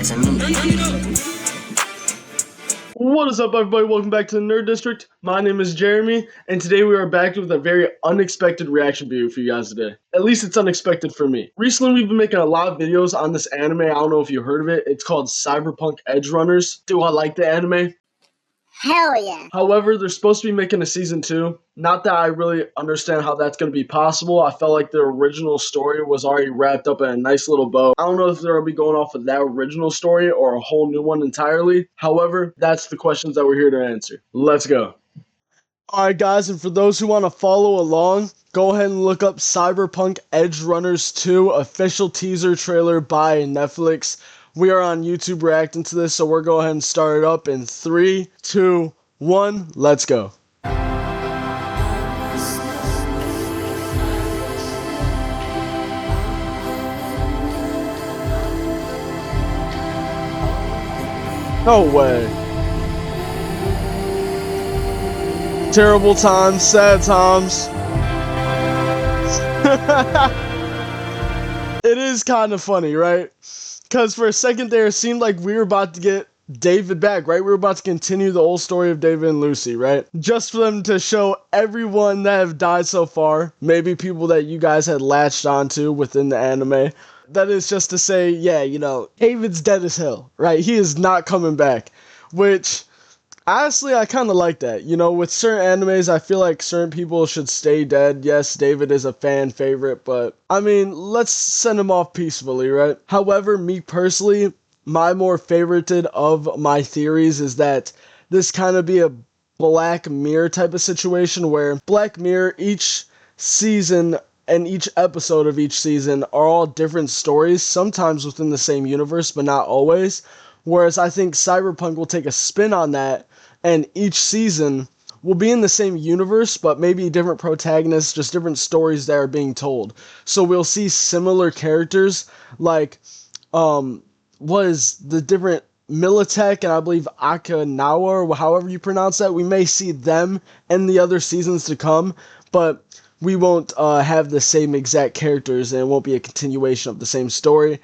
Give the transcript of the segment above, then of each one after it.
What is up, everybody? Welcome back to the Nerd District. My name is Jeremy, and today we are back with a very unexpected reaction video for you guys today. At least it's unexpected for me. Recently, we've been making a lot of videos on this anime. I don't know if you heard of it. It's called CyberPunk Edgerunners. Do I like the anime? Hell yeah. However, they're supposed to be making a season 2. Not that I really understand how that's going to be possible. I felt like the original story was already wrapped up in a nice little bow. I don't know if they're going to be going off of that original story or a whole new one entirely. However, that's the questions that we're here to answer. Let's go. Alright guys, and for those who want to follow along, go ahead and look up Cyberpunk Edgerunners 2 official teaser trailer by Netflix. We are on YouTube reacting to this, so we're going to go ahead and start it up in 3, 2, 1, let's go. No way. Terrible times, sad times. It is kind of funny, right? Because for a second there, it seemed like we were about to get David back, right? We were about to continue the old story of David and Lucy, right? Just for them to show everyone that have died so far, maybe people that you guys had latched onto within the anime. That is just to say, yeah, you know, David's dead as hell, right? He is not coming back, which... honestly, I kind of like that. You know, with certain animes, I feel like certain people should stay dead. Yes, David is a fan favorite, but, I mean, let's send him off peacefully, right? However, me personally, my more favorited of my theories is that this kind of be a Black Mirror type of situation where Black Mirror, each season and each episode of each season are all different stories, sometimes within the same universe, but not always. Whereas I think Cyberpunk will take a spin on that, and each season will be in the same universe, but maybe different protagonists, just different stories that are being told. So we'll see similar characters, like, was the different Militech and I believe Akinawa, or however you pronounce that. We may see them in the other seasons to come, but we won't have the same exact characters, and it won't be a continuation of the same story.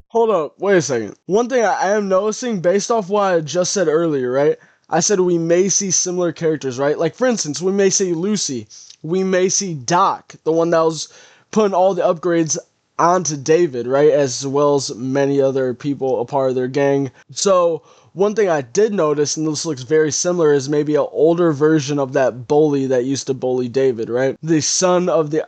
Hold up, wait a second. One thing I am noticing, based off what I just said earlier, right? I said we may see similar characters, right? Like, for instance, we may see Lucy. We may see Doc, the one that was putting all the upgrades onto David, right? As well as many other people a part of their gang. So, one thing I did notice, and this looks very similar, is maybe an older version of that bully that used to bully David, right? The son of the,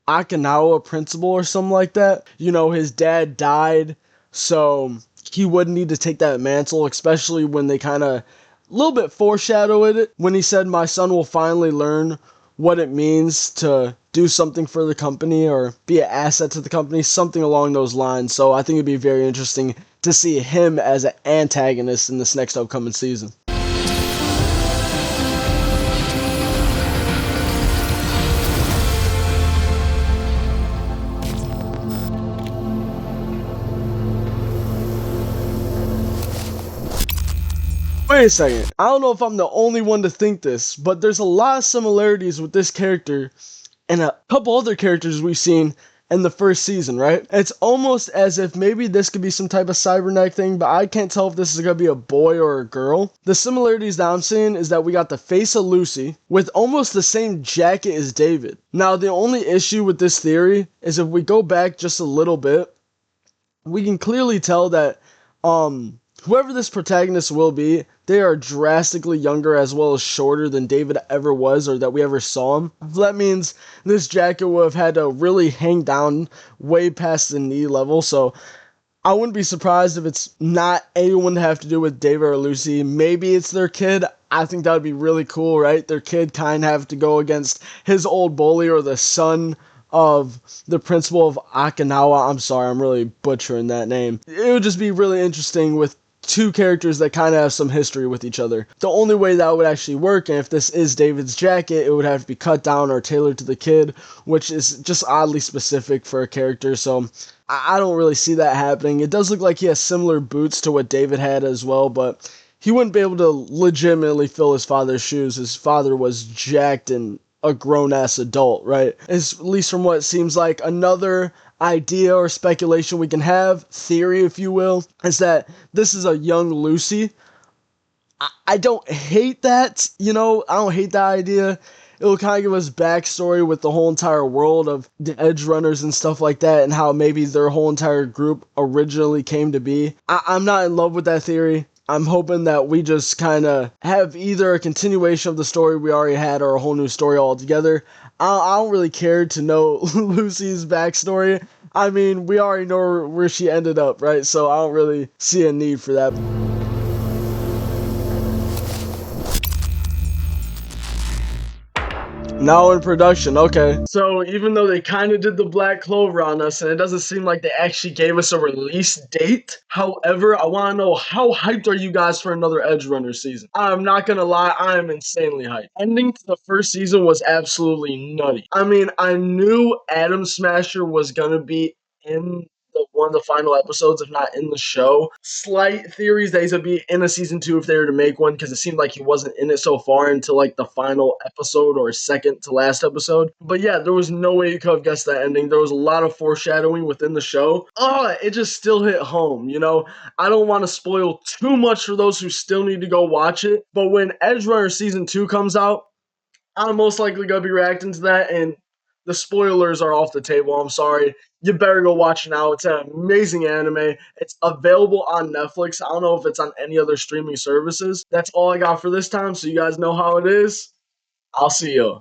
Akinawa principal or something like that. You know, his dad died, so he wouldn't need to take that mantle, especially when they kind of a little bit foreshadowed it when he said, my son will finally learn what it means to do something for the company or be an asset to the company, something along those lines. So I think it'd be very interesting to see him as an antagonist in this next upcoming season. Wait a second, I don't know if I'm the only one to think this, but there's a lot of similarities with this character and a couple other characters we've seen in the first season, right? It's almost as if maybe this could be some type of cybernetic thing, but I can't tell if this is going to be a boy or a girl. The similarities that I'm seeing is that we got the face of Lucy with almost the same jacket as David. Now, the only issue with this theory is if we go back just a little bit, we can clearly tell that, whoever this protagonist will be, they are drastically younger as well as shorter than David ever was or that we ever saw him. That means this jacket would have had to really hang down way past the knee level, so I wouldn't be surprised if it's not anyone to have to do with David or Lucy. Maybe it's their kid. I think that would be really cool, right? Their kid kind of have to go against his old bully or the son of the principal of Akinawa. I'm sorry, I'm really butchering that name. It would just be really interesting with two characters that kind of have some history with each other. The only way that would actually work, and if this is David's jacket, it would have to be cut down or tailored to the kid, which is just oddly specific for a character, so I don't really see that happening. It does look like he has similar boots to what David had as well, but he wouldn't be able to legitimately fill his father's shoes. His father was jacked and a grown-ass adult, right? At least from what seems like. Another idea or speculation we can have, theory if you will, is that this is a young Lucy. I don't hate that, I don't hate that idea. It'll kind of give us backstory with the whole entire world of the Edgerunners and stuff like that, and how maybe their whole entire group originally came to be. I'm not in love with that theory. I'm hoping that we just kind of have either a continuation of the story we already had or a whole new story altogether. I don't really care to know Lucy's backstory. I mean, we already know where she ended up, right? So I don't really see a need for that. Now in production, okay. So even though they kind of did the Black Clover on us, and it doesn't seem like they actually gave us a release date, however, I want to know, how hyped are you guys for another Edgerunner season? I'm not gonna lie, I am insanely hyped. Ending to the first season was absolutely nutty. I mean, I knew Atom Smasher was gonna be in one of the final episodes, if not in the show. Slight theories that he's gonna be in a season 2 if they were to make one, because it seemed like he wasn't in it so far until like the final episode or second to last episode. But yeah, there was no way you could have guessed that ending. There was a lot of foreshadowing within the show. It just still hit home, I don't want to spoil too much for those who still need to go watch it. But when Edgerunner season 2 comes out, I'm most likely gonna be reacting to that, and the spoilers are off the table. I'm sorry. You better go watch it now. It's an amazing anime. It's available on Netflix. I don't know if it's on any other streaming services. That's all I got for this time, so you guys know how it is. I'll see you.